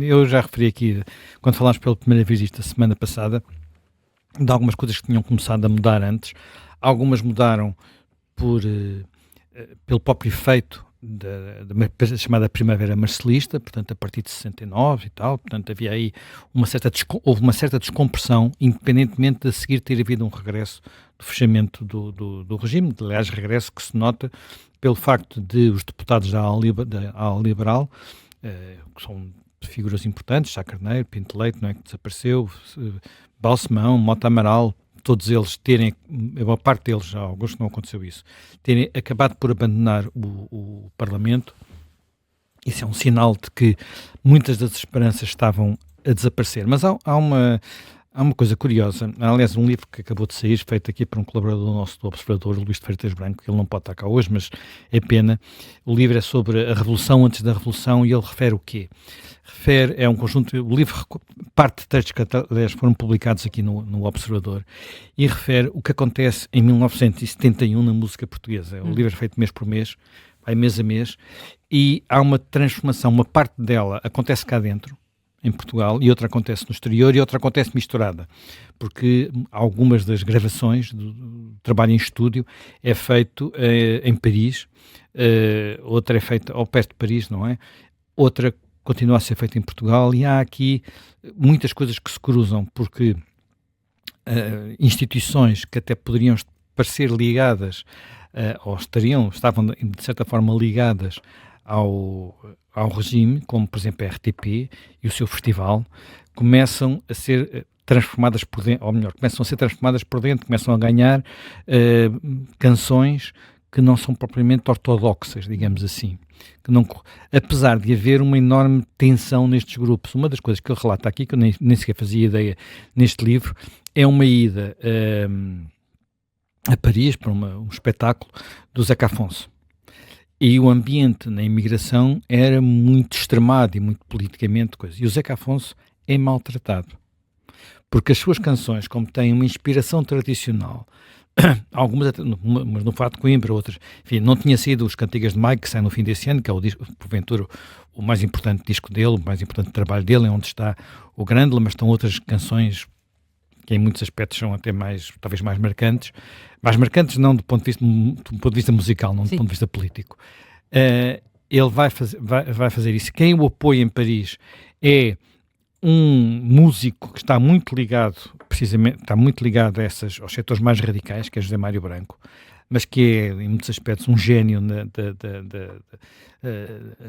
Eu já referi aqui, quando falámos pela primeira vez isto a semana passada, de algumas coisas que tinham começado a mudar antes. Algumas mudaram pelo próprio efeito da chamada Primavera Marcelista, portanto, a partir de 69 e tal, portanto, havia aí houve uma certa descompressão, independentemente de a seguir ter havido um regresso do fechamento do regime, aliás, regresso que se nota pelo facto de os deputados da ala liberal, que são figuras importantes, Sá Carneiro, Pinto Leite, não é, que desapareceu, Balsemão, Mota Amaral, todos eles terem, a maior parte deles, já alguns que não aconteceu isso, terem acabado por abandonar o Parlamento. Isso é um sinal de que muitas das esperanças estavam a desaparecer. Mas há uma coisa curiosa, há, aliás, um livro que acabou de sair, feito aqui por um colaborador nosso do Observador, Luís de Freitas Branco, que ele não pode estar cá hoje, mas é pena. O livro é sobre a Revolução antes da Revolução e ele refere o quê? É um conjunto, o livro parte de textos que, aliás, foram publicados aqui no Observador e refere o que acontece em 1971 na música portuguesa. O livro é feito mês por mês, vai mês a mês, e há uma transformação, uma parte dela acontece cá dentro, em Portugal, e outra acontece no exterior e outra acontece misturada, porque algumas das gravações do trabalho em estúdio é feito em Paris, outra é feita ao pé de Paris, não é? Outra continua a ser feita em Portugal e há aqui muitas coisas que se cruzam, porque instituições que até poderiam parecer ligadas, estavam de certa forma ligadas ao regime, como por exemplo a RTP e o seu festival, começam a ser transformadas por dentro, ou melhor, começam a ser transformadas por dentro, começam a ganhar canções que não são propriamente ortodoxas, digamos assim. Que não, apesar de haver uma enorme tensão nestes grupos. Uma das coisas que ele relata aqui, que eu nem sequer fazia ideia neste livro, é uma ida a Paris para um espetáculo do Zeca Afonso. E o ambiente na imigração era muito extremado e muito politicamente coisa. E o Zeca Afonso é maltratado. Porque as suas canções, como têm uma inspiração tradicional, algumas, mas no Fado de Coimbra, outras, enfim, não tinha sido os Cantigas de Maio, que sai no fim desse ano, que é o disco, porventura, o mais importante disco dele, o mais importante trabalho dele, é onde está o Grândola, mas estão outras canções que em muitos aspectos são até talvez mais marcantes não do ponto de vista musical, não do ponto de vista político. Ele vai fazer isso. Quem o apoia em Paris é um músico que está muito ligado, precisamente, aos setores mais radicais, que é José Mário Branco, mas que é, em muitos aspectos, um gênio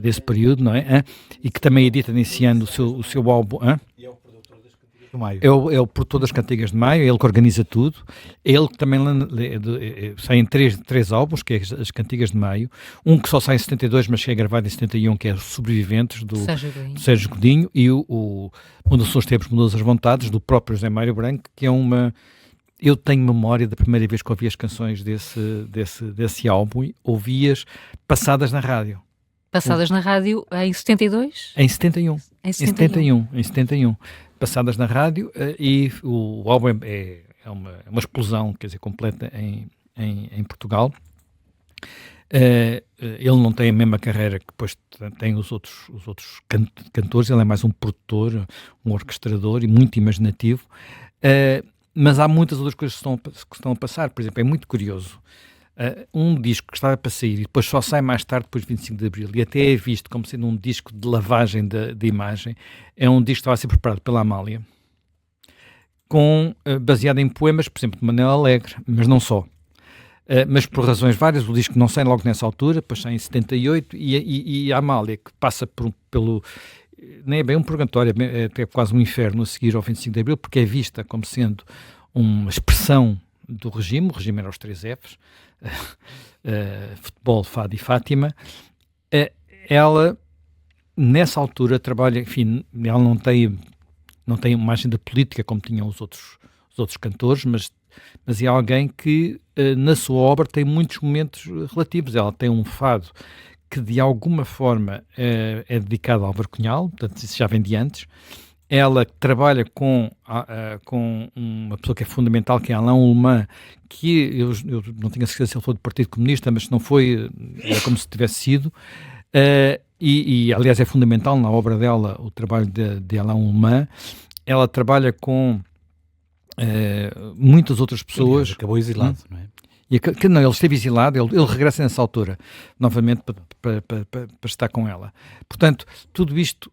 desse período, não é? E que também edita nesse ano o seu álbum. E é o produtor das Cantigas de Maio. É o produtor das Cantigas de Maio, é ele que organiza tudo. É ele que também sai em três álbuns, que é as Cantigas de Maio. Um que só sai em 72, mas que é gravado em 71, que é os Sobreviventes, do Sérgio Godinho. E o Mudou-se os Tempos, Mudou-se as Vontades, do próprio José Mário Branco, que é uma... Eu tenho memória da primeira vez que ouvi as canções desse álbum, ouvi-as passadas na rádio. Passadas na rádio em 72? Em 71. Em 71. Passadas na rádio, e o álbum é uma explosão, quer dizer, completa em Portugal. Ele não tem a mesma carreira que depois tem os outros cantores, ele é mais um produtor, um orquestrador e muito imaginativo. Mas há muitas outras coisas que estão a passar. Por exemplo, é muito curioso. Um disco que estava para sair e depois só sai mais tarde, depois de 25 de Abril, e até é visto como sendo um disco de lavagem de imagem, é um disco que estava a ser preparado pela Amália, baseado em poemas, por exemplo, de Manuel Alegre, mas não só. Mas por razões várias, o disco não sai logo nessa altura, depois sai em 78, e a Amália, que passa pelo... nem é bem um purgatório, é até quase um inferno a seguir ao 25 de Abril, porque é vista como sendo uma expressão do regime. O regime era os 3 Fs, futebol, fado e Fátima. Ela, nessa altura, trabalha, enfim, ela não tem uma agenda política como tinham os outros cantores, mas é alguém que, na sua obra, tem muitos momentos relativos. Ela tem um fado que de alguma forma é dedicado ao Álvaro Cunhal, portanto isso já vem de antes. Ela trabalha com uma pessoa que é fundamental, que é Alain Ullmann, que eu não tenho a certeza se ele foi do Partido Comunista, mas se não foi, é como se tivesse sido. Aliás, é fundamental na obra dela o trabalho de Alain Ullmann. Ela trabalha com muitas outras pessoas. Acabou exilado, não é? Não, ele esteve exilado, ele regressa nessa altura, novamente, para estar com ela. Portanto, tudo isto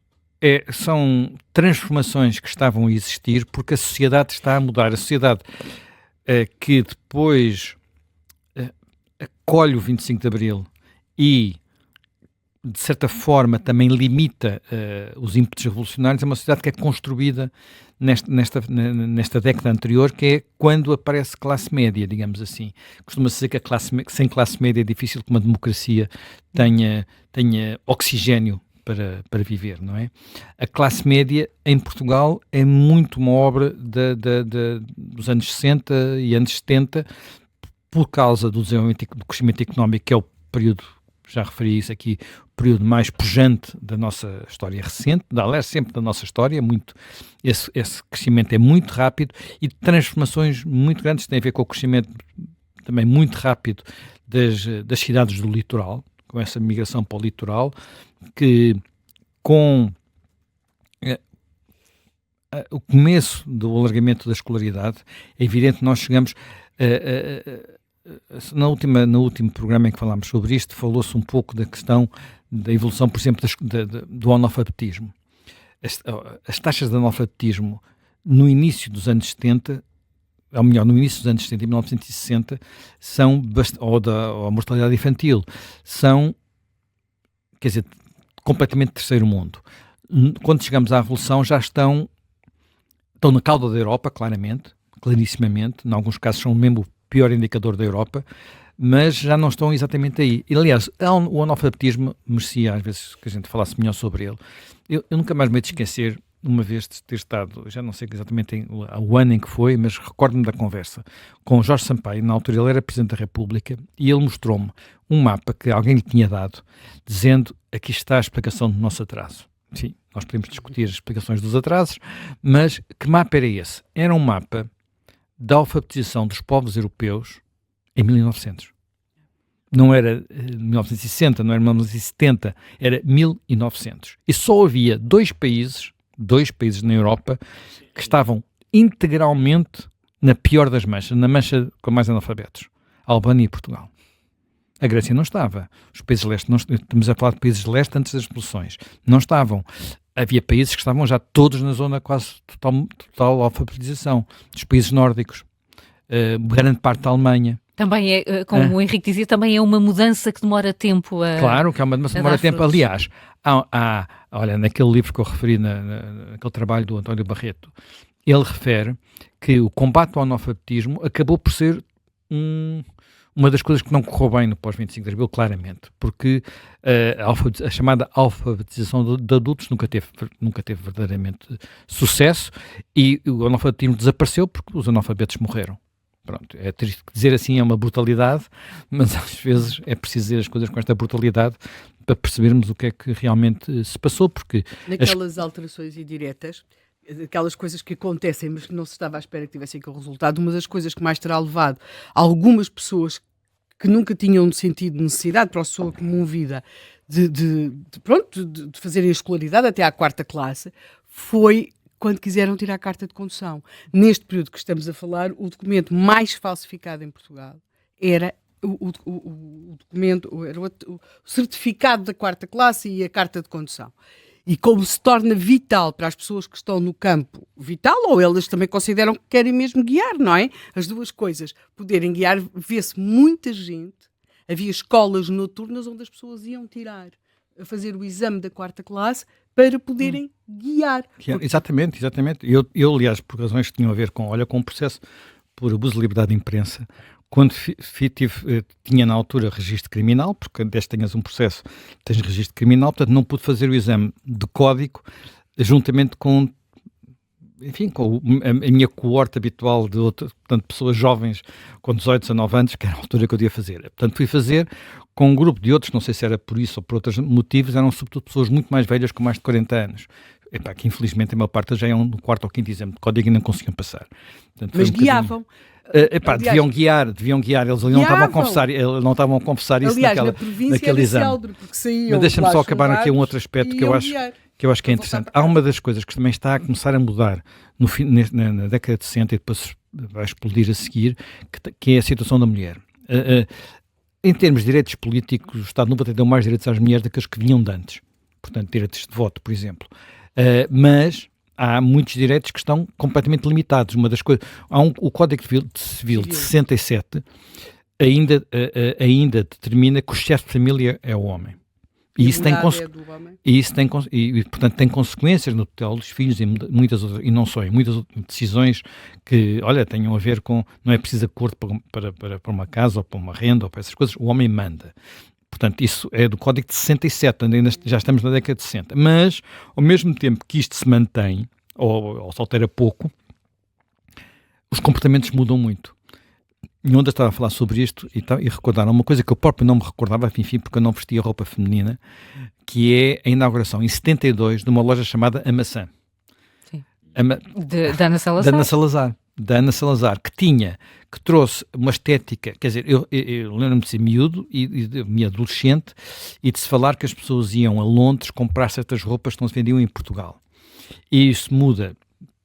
são transformações que estavam a existir porque a sociedade está a mudar. A sociedade que depois acolhe o 25 de Abril e, de certa forma, também limita os ímpetos revolucionários, é uma sociedade que é construída nesta década anterior, que é quando aparece classe média, digamos assim. Costuma-se dizer que sem classe média é difícil que uma democracia tenha oxigênio para viver, não é? A classe média em Portugal é muito uma obra dos anos 60 e anos 70, por causa do desenvolvimento do crescimento económico, que é o período, já referi isso aqui, o período mais pujante da nossa história recente, aliás, sempre da nossa história, esse crescimento é muito rápido e transformações muito grandes têm a ver com o crescimento também muito rápido das cidades do litoral, com essa migração para o litoral, que com o começo do alargamento da escolaridade, é evidente que nós chegamos no último programa em que falámos sobre isto, falou-se um pouco da questão da evolução, por exemplo, do analfabetismo. As taxas de analfabetismo no início dos anos 70, ou melhor, no início dos anos 70 e 1960, ou a mortalidade infantil, são, quer dizer, completamente terceiro mundo. Quando chegamos à Revolução já estão na cauda da Europa, clarissimamente, em alguns casos são mesmo o pior indicador da Europa, mas já não estão exatamente aí. E, aliás, o analfabetismo merecia, às vezes, que a gente falasse melhor sobre ele. Eu nunca mais me hei de esquecer, uma vez de ter estado, já não sei exatamente o ano em que foi, mas recordo-me da conversa com Jorge Sampaio. Na altura ele era Presidente da República e ele mostrou-me um mapa que alguém lhe tinha dado, dizendo: aqui está a explicação do nosso atraso. Sim, nós podemos discutir as explicações dos atrasos, mas que mapa era esse? Era um mapa da alfabetização dos povos europeus em 1900. Não era 1960, não era 1970, era 1900. E só havia dois países na Europa que estavam integralmente na pior das manchas, na mancha com mais analfabetos: a Albânia e Portugal. A Grécia não estava. Os países de leste, estamos a falar de países de leste antes das revoluções, não estavam. Havia países que estavam já todos na zona quase total alfabetização. Os países nórdicos, grande parte da Alemanha. Também é, como o Henrique dizia, também é uma mudança que demora tempo a... Claro que é uma mudança que demora tempo. Aliás, olha, naquele livro que eu referi, naquele trabalho do António Barreto, ele refere que o combate ao analfabetismo acabou por ser uma das coisas que não correu bem no pós-25 de Abril, claramente, porque a chamada alfabetização de adultos nunca teve verdadeiramente sucesso e o analfabetismo desapareceu porque os analfabetos morreram. Pronto, é triste dizer assim, é uma brutalidade, mas às vezes é preciso dizer as coisas com esta brutalidade para percebermos o que é que realmente se passou, porque... Naquelas alterações indiretas, aquelas coisas que acontecem, mas que não se estava à espera que tivessem aquele resultado, uma das coisas que mais terá levado algumas pessoas que nunca tinham sentido necessidade para a sua comovida de fazerem a escolaridade até à 4ª classe, foi quando quiseram tirar a carta de condução. Neste período que estamos a falar, o documento mais falsificado em Portugal era o documento, era o certificado da 4ª classe e a carta de condução. E como se torna vital para as pessoas que estão no campo, vital, ou elas também consideram que querem mesmo guiar, não é? As duas coisas, poderem guiar, vê-se muita gente, havia escolas noturnas onde as pessoas iam a fazer o exame da 4ª classe para poderem guiar. Exatamente. Eu, aliás, por razões que tinham a ver com um processo por abuso de liberdade de imprensa, quando tinha na altura registro criminal, porque desde que tenhas um processo, tens registro criminal, portanto não pude fazer o exame de código juntamente com a minha coorte habitual de portanto, pessoas jovens com 18, 19 anos, que era a altura que eu devia fazer. Portanto, fui fazer com um grupo de outros, não sei se era por isso ou por outros motivos, eram sobretudo pessoas muito mais velhas, com mais de 40 anos. que infelizmente a maior parte já é no quarto ou quinto exame de código e não conseguiam passar. Portanto, Mas guiavam. Aliás, deviam guiar, eles não estavam a confessar isso na província naquele exame. célebre, porque saíam. Mas deixa-me só acabar aqui um outro aspecto que eu acho que é interessante. Há uma das coisas que também está a começar a mudar na década de 60 e depois vai explodir a seguir, que é a situação da mulher. Em termos de direitos políticos, o Estado Novo até deu mais direitos às mulheres do que os que vinham de antes. Portanto, direitos de voto, por exemplo. Mas há muitos direitos que estão completamente limitados. Uma das coisas, o Código Civil de 67 ainda determina que o chefe de família é o homem. E isso portanto, tem consequências no tutela dos filhos e muitas outras, e não só, em muitas outras decisões que, tenham a ver com, não é preciso acordo para uma casa ou para uma renda ou para essas coisas, o homem manda. Portanto, isso é do Código de 67, ainda já estamos na década de 60. Mas, ao mesmo tempo que isto se mantém, ou se altera pouco, os comportamentos mudam muito. E onde eu estava a falar sobre isto e recordaram uma coisa que eu próprio não me recordava, enfim, porque eu não vestia roupa feminina, que é a inauguração em 72 de uma loja chamada A Maçã. Sim. Da Ana Salazar. Da Ana Salazar, que trouxe uma estética, quer dizer, eu lembro-me de ser miúdo e adolescente e de se falar que as pessoas iam a Londres comprar certas roupas que não se vendiam em Portugal. E isso muda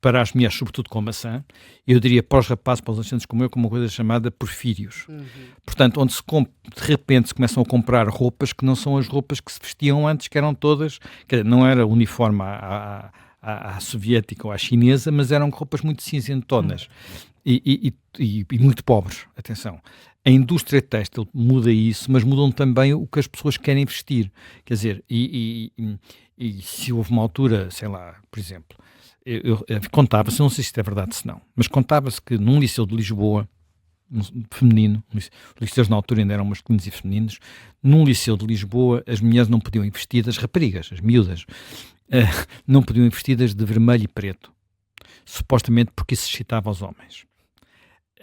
para as mulheres, sobretudo com maçã, eu diria para os rapazes, para os adolescentes como eu, como uma coisa chamada porfírios. Portanto, onde de repente se começam a comprar roupas que não são as roupas que se vestiam antes, que eram todas, quer dizer, não era uniforme à soviética ou à chinesa, mas eram roupas muito cinzentonas e muito pobres, atenção. A indústria têxtil muda isso, mas mudam também o que as pessoas querem vestir. Quer dizer, e se houve uma altura, sei lá, por exemplo, contava-se, não sei se isto é verdade se não, mas contava-se que num liceu de Lisboa, feminino, os liceus na altura ainda eram masculinos e femininos, num liceu de Lisboa as mulheres não podiam ir vestidas, raparigas, as miúdas, não podiam ir vestidas de vermelho e preto, supostamente porque isso excitava os homens.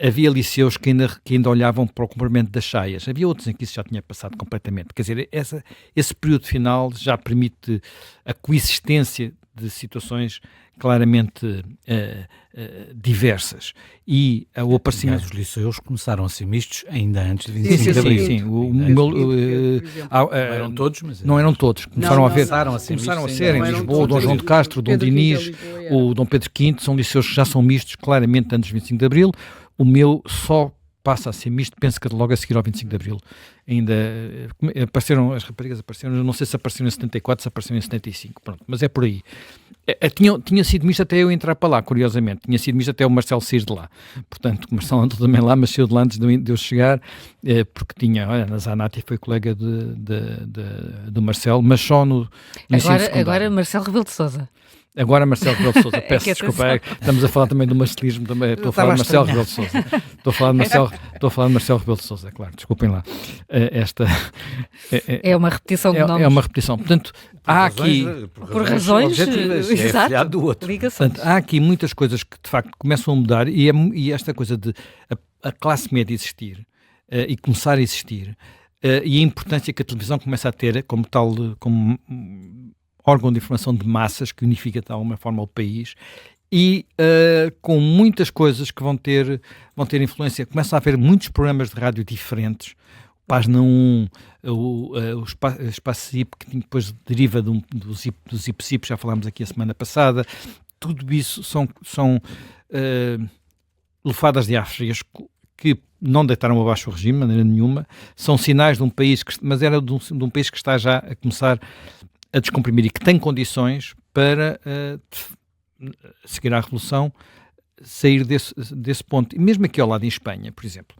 Havia liceus que ainda olhavam para o comprimento das saias, havia outros em que isso já tinha passado completamente. Quer dizer, esse período final já permite a coexistência de situações claramente diversas. E o aparecimento... Os liceus começaram a ser mistos ainda antes de 25 de Abril. Sim. Não eram todos, mas... Não eram todos. Começaram a ser em não Lisboa, o Dom João de Castro, o Dom Dinis, o Dom Pedro V, são liceus que já são mistos claramente antes de 25 de Abril. O meu só passa a ser misto, penso que logo a seguir ao 25 de Abril. Ainda as raparigas apareceram, não sei se apareceram em 74, se apareceram em 75, pronto, mas é por aí. Tinha sido misto até eu entrar para lá, curiosamente, tinha sido misto até o Marcelo sair de lá, portanto, o Marcelo andou também lá, mas saiu de lá antes de eu chegar, porque na Zanatti foi colega do Marcelo, mas só no ensino secundário. Agora Marcelo Rebelo de Sousa. Agora Marcelo Rebelo de Sousa, peço desculpa, estamos a falar também do marcelismo, também estou a falar de Marcelo Rebelo de Sousa. Estou a falar de Marcelo Rebelo de Sousa, claro, desculpem lá. É uma repetição de nomes. É uma repetição. Portanto, há aqui... Por razões objetivas, é do outro. Portanto, há aqui muitas coisas que, de facto, começam a mudar e esta coisa de a classe média existir e começar a existir e a importância que a televisão começa a ter como tal... como órgão de informação de massas que unifica de alguma forma o país e com muitas coisas que vão ter influência. Começam a haver muitos programas de rádio diferentes. O Página 1, o Espaço ZIP, que depois deriva do ZIP, já falámos aqui a semana passada. Tudo isso são lufadas de ar fresco que não deitaram abaixo o regime, de maneira nenhuma. São sinais de um país, mas era de um país que está já a começar a descomprimir e que tem condições para seguir à Revolução, sair desse ponto. E mesmo aqui ao lado em Espanha, por exemplo,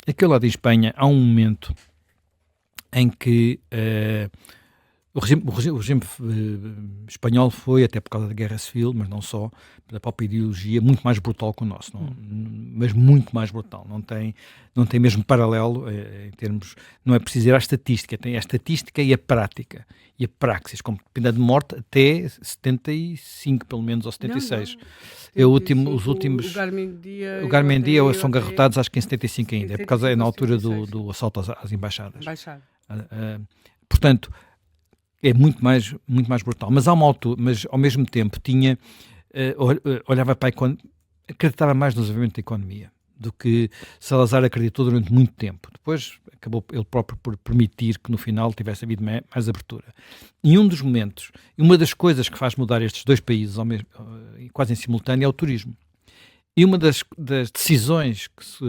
aqui ao lado em Espanha há um momento em que o regime espanhol foi, até por causa da Guerra Civil, mas não só, da própria ideologia, muito mais brutal que o nosso, mas muito mais brutal. Não tem mesmo paralelo em termos... Não é preciso ir à estatística, tem a estatística e a prática. E a praxis, como pena de morte até 75, pelo menos, ou 76. Os últimos... O Garmendia são garrotados, acho que em 75 ainda. É por causa, na altura do assalto às embaixadas. Portanto, é muito mais brutal. Mas há uma altura, mas ao mesmo tempo olhava para a economia, acreditava mais no desenvolvimento da economia do que Salazar acreditou durante muito tempo. Depois acabou ele próprio por permitir que no final tivesse havido mais abertura. E um dos momentos, uma das coisas que faz mudar estes dois países quase em simultâneo é o turismo. E uma das decisões que se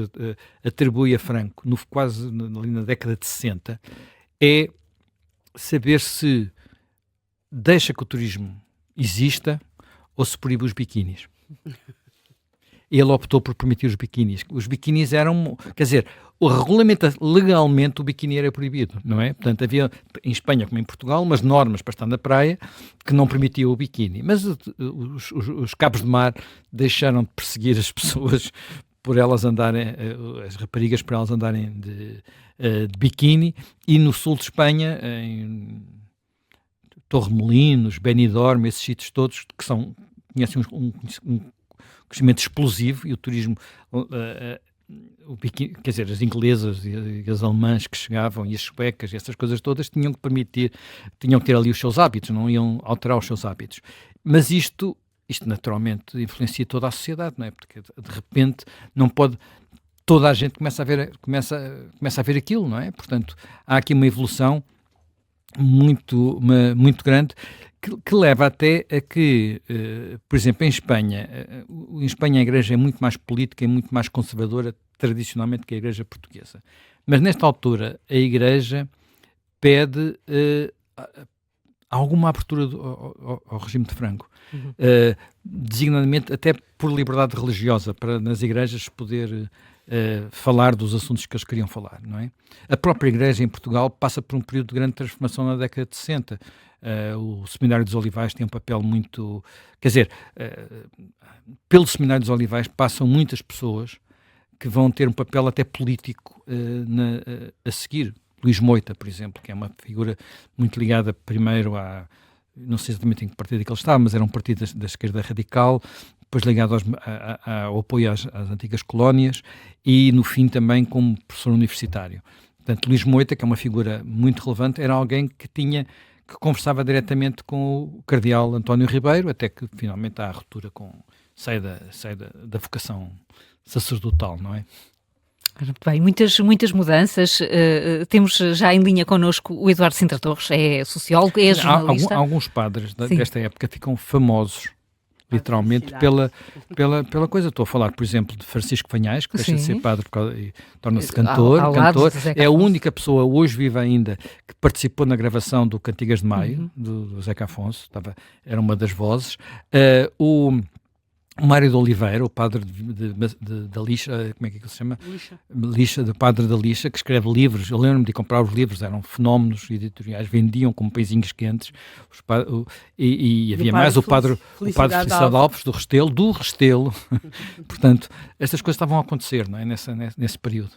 atribui a Franco, quase ali na década de 60, é saber se deixa que o turismo exista ou se proíbe os biquínis. Ele optou por permitir os biquínis. Os biquínis eram, quer dizer, legalmente o biquíni era proibido, não é? Portanto, havia em Espanha como em Portugal umas normas para estar na praia que não permitiam o biquíni. Mas os cabos de mar deixaram de perseguir as pessoas por elas andarem, as raparigas por elas andarem de biquíni, e no sul de Espanha, em Torremolinos, Benidorm, esses sítios todos que conhecem um crescimento explosivo, e o turismo, quer dizer, as inglesas e as alemãs que chegavam, e as suecas, e essas coisas todas, tinham que ter ali os seus hábitos, não iam alterar os seus hábitos. Mas isto naturalmente influencia toda a sociedade, não é? Porque de repente não pode, toda a gente começa a ver aquilo, não é? Portanto, há aqui uma evolução muito grande, que leva até a que, por exemplo, em Espanha a igreja é muito mais política e muito mais conservadora tradicionalmente que a igreja portuguesa. Mas nesta altura a igreja pede alguma abertura ao regime de Franco, designadamente até por liberdade religiosa, para nas igrejas poder falar dos assuntos que eles queriam falar, não é? A própria igreja em Portugal passa por um período de grande transformação na década de 60. O Seminário dos Olivais tem um papel muito... Quer dizer, pelo Seminário dos Olivais passam muitas pessoas que vão ter um papel até político a seguir. Luís Moita, por exemplo, que é uma figura muito ligada primeiro não sei exatamente em que partido é que ele estava, mas era um partido da esquerda radical, depois ligado ao apoio às antigas colónias, e no fim também como professor universitário. Portanto, Luís Moita, que é uma figura muito relevante, era alguém que conversava diretamente com o cardeal António Ribeiro, até que finalmente há a ruptura sai da vocação sacerdotal, não é? Muito bem, muitas mudanças. Temos já em linha connosco o Eduardo Sintra Torres, é sociólogo, é jornalista. Alguns padres desta época ficam famosos, literalmente, pela coisa. Estou a falar, por exemplo, de Francisco Fanhais, que deixa de ser padre e torna-se cantor. É a única pessoa hoje viva ainda que participou na gravação do Cantigas de Maio, do Zeca Afonso, era uma das vozes. O Mário de Oliveira, o padre da Lixa, como é que ele se chama? Lixa, do padre da Lixa, que escreve livros. Eu lembro-me de comprar os livros, eram fenómenos editoriais, vendiam como pãezinhos quentes. E havia mais o padre Felicidade Alves, do Restelo. Portanto, estas coisas estavam a acontecer, não é? Nesse período.